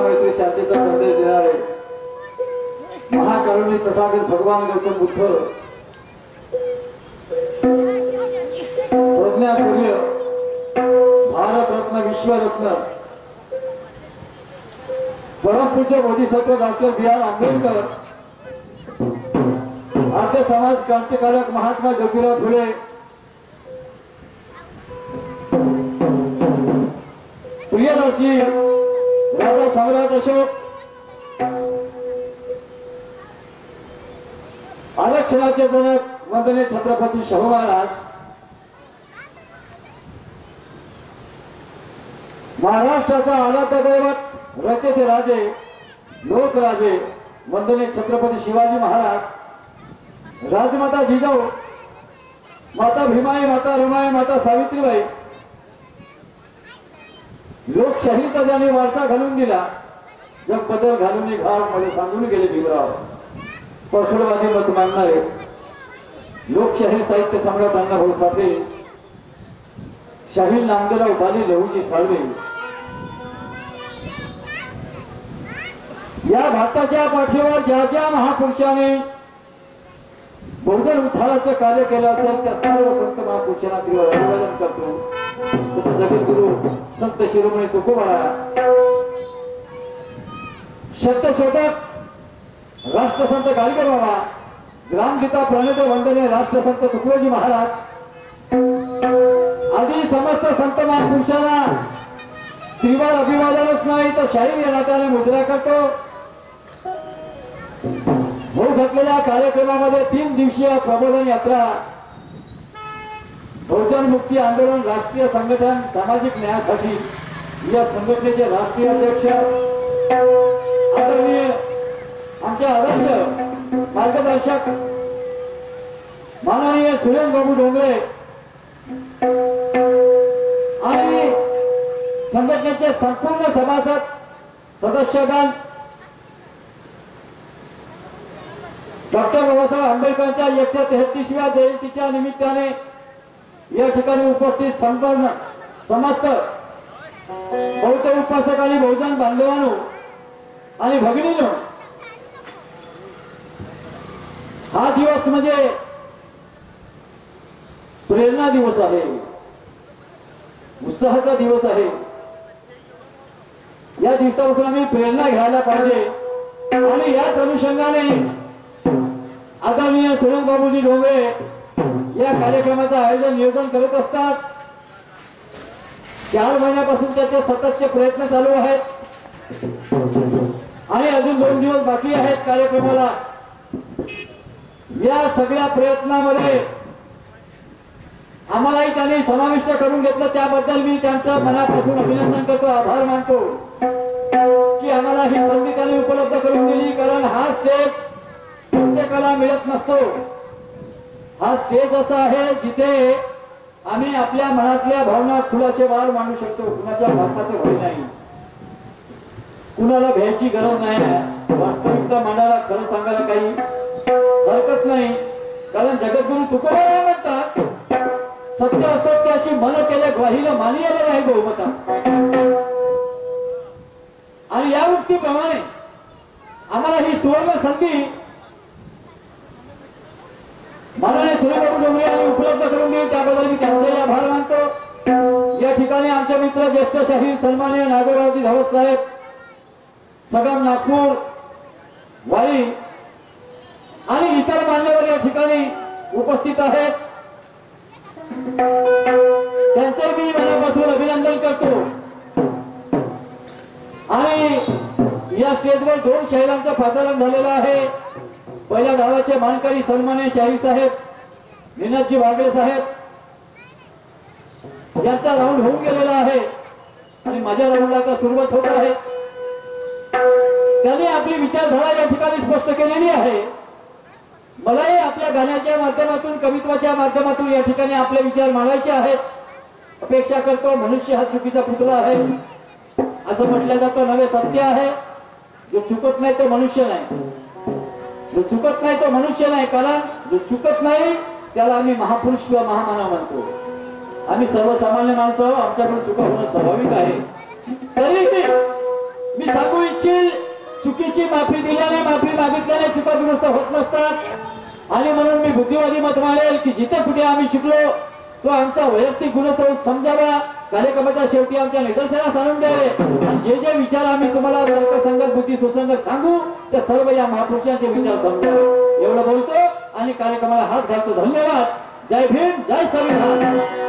करुणा मैत्री शांतीचा संदेश देणारे महाकरुणी तथागत भगवान गौतम बुद्ध प्रज्ञा सूर्य भारत रत्न विश्वरत्न परमपूज्य बोधिसत्व डॉक्टर B.R. आंबेडकर भारतीय समाज क्रांतिकारक महात्मा ज्योतिराव फुले प्रियदर्शी राजा सम्राट अशोक आरक्षणाचे जनक वंदनीय छत्रपती शाहू महाराज महाराष्ट्राचा आराध्य दैवत रयतेचे राजे लोकराजे वंदनीय छत्रपती शिवाजी महाराज राजमाता जिजाऊ माता भीमाई माता रमाई माता सावित्रीबाई लोकशाहीचा ज्यांनी वारसा घालून दिला जग बदल घालून घाव मध्ये सांगून गेले भीमराव परखडवादी मत मानणारे लोकशाही साहित्य सम्राट अण्णाभाऊ साठे शाहीर नामदेवराव बाली लहूजी साळवे या भारताच्या पाठीवर ज्या ज्या महापुरुषांनी बहुजन उद्धाराचं कार्य केलं असेल त्या सर्व संत महापुरुषांना अभिवादन करतो जसं जगद्गुरु संत शिरोमणी तुकोबा सत्यशोधक राष्ट्रसंत गाडगे बाबा ग्रामगीता प्रणेते वंदनीय राष्ट्रसंत तुकडोजी महाराज आदी समस्त संत महापुरुषांना त्रिवार अभिवादनच नाही तर शाहीर या नात्याने मुद्रा करतो होऊ घातलेल्या कार्यक्रमामध्ये 3 दिवसीय प्रबोधन यात्रा बहुजन मुक्ती आंदोलन राष्ट्रीय संघटन सामाजिक न्यायासाठी या संघटनेचे राष्ट्रीय अध्यक्ष आदरणीय आमचे आदर्श मार्गदर्शक माननीय सुरेश बाबू डोंगरे आणि संघटनेचे संपूर्ण सभासद सदस्यगण डॉक्टर बाबासाहेब आंबेडकरांच्या 133व्या जयंतीच्या निमित्ताने या ठिकाणी उपस्थित संपूर्ण समस्त बौद्ध उपासक आणि बहुजन बांधवांनो आणि भगिनींनो हा दिवस म्हणजे प्रेरणा दिवस आहे उत्साहाचा दिवस आहे या दिवसापासून आम्ही प्रेरणा घ्यायला पाहिजे आणि याच अनुषंगाने आदरणीय सुरेश बाबूजी डोंगरे या कार्यक्रमाचं आयोजन नियोजन करत असतात 4 महिन्यापासून त्याचे सततचे प्रयत्न चालू आहेत आणि अजून 2 दिवस बाकी आहेत कार्यक्रमाला या सगळ्या प्रयत्नामध्ये आम्हालाही त्यांनी समाविष्ट करून घेतलं त्याबद्दल मी त्यांचं मनापासून अभिनंदन करतो आभार मानतो की आम्हाला ही संधी त्यांनी उपलब्ध करून दिली कारण हा स्टेज प्रत्येकाला मिळत नसतो हा स्टेज असा आहे जिथे आम्ही आपल्या मनातल्या भावना खुलासे बाहेर मांडू शकतो कुणाच्या भावनाचं भय नाही कुणाला भ्यायची गरज नाही वास्तविकता मांडायला खरं सांगायला काही हरकत नाही कारण जगद्गुरु तुकोबा म्हणतात सत्य असत्याशी मन केल्या ग्वाहीला मानी आलं नाही बहुमता आणि या उक्तीप्रमाणे आम्हाला ही सुवर्ण संधी माननीय सुरेश डोंगरे यांनी उपलब्ध करून दिली त्याबद्दल मी त्यांचे आभार मानतो या ठिकाणी आमचे मित्र ज्येष्ठ शाहीर सन्माननीय नागोरावजी धवस साहेब सगम नागपूर वाई आणि इतर मान्यवर या ठिकाणी उपस्थित आहेत त्यांचे मी मनापासून अभिनंदन करतो आणि या स्टेजवर 2 शाहिरांचं पाचारण झालेलं आहे पहिल्या डावाचे मानकरी सन्माननीय शाहीर साहेब विनोदजी वागळे साहेब यांचा राऊंड होऊन गेलेला आहे आणि माझ्या राऊंडला आता सुरुवात होत आहे त्यांनी आपली विचारधारा या ठिकाणी स्पष्ट केलेली आहे मलाही आपल्या गाण्याच्या माध्यमातून कवित्वाच्या माध्यमातून या ठिकाणी आपले विचार मांडायचे आहेत अपेक्षा करतो मनुष्य हा चुकीचा पुतळा आहे असं म्हटलं जातं नवे सत्य आहे जो चुकत नाही तो मनुष्य नाही जो चुकत नाही तो मनुष्य नाही कारण जो चुकत नाही त्याला आम्ही महापुरुष किंवा महामानव म्हणतो आम्ही सर्वसामान्य माणसं आमच्याकडून चुका होणं स्वाभाविक आहे तरीही मी सांगू इच्छिल चुकीची माफी दिल्याने माफी मागितल्याने चुका दुरुस्त होत नसतात आणि म्हणून मी बुद्धिवादी मत मांडेल की जिथे कुठे आम्ही शिकलो तो आमचा वैयक्तिक गुण तो समजावा कार्यक्रमाच्या शेवटी आमच्या निदर्शनास आणून द्यावे जे जे विचार आम्ही तुम्हाला तर्कसंगत बुद्धी सुसंगत सांगू ते सर्व या महापुरुषांचे विचार समजावे एवढं बोलतो आणि कार्यक्रमाला हात घालतो. धन्यवाद. जय भीम. जय संविधान.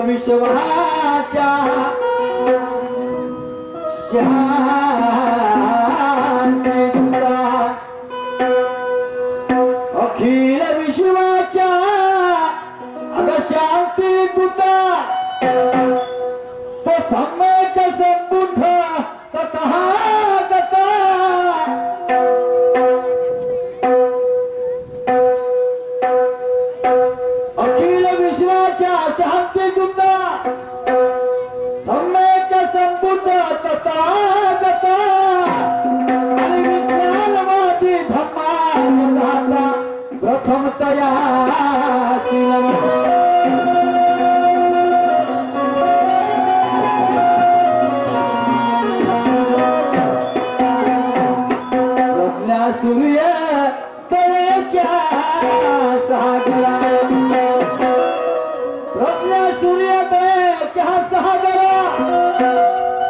विश्वाच्या शांतीदूता अखिल विश्वाच्या अग शांतीदूता तो सम्यक संबुद्ध तथागता अखिल विश्वाच्या शांतीदूता सम्यक संबुद्ध तथागता आणि विज्ञानवादी धम्माचा प्रथमतया सूर्य तळ्याच्या सागरा प्रज्ञा सूर्योदयाच्या सागरा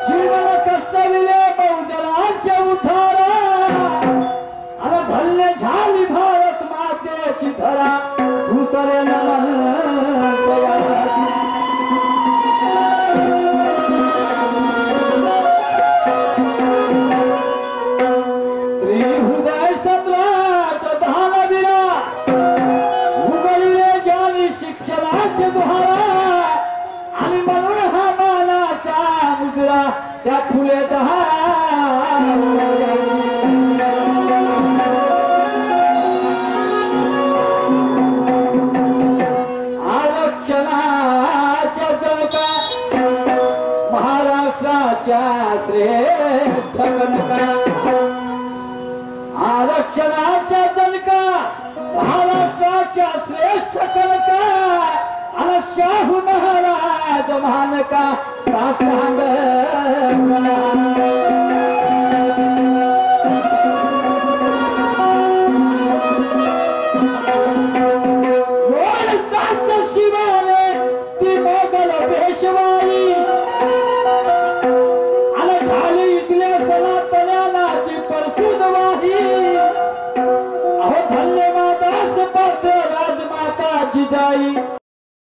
जीवन कष्टविले बहुजनांचे उद्धारा आणि धन्य झाली भारत मातेची धरा दुसरे नमन त्या फुले आरक्षणाच्या जनका महाराष्ट्राच्या श्रेष्ठ कनका आरक्षणाच्या जनका महाराष्ट्राच्या श्रेष्ठ कनका आणि शाहू महाराज मानका साष्टांग शिवाने ती मोगल पेशवाई आणि झाली इथल्या सनातन्याला ती परशुदवाही अहो धन्यवादास पात्र राजमाता जिजाई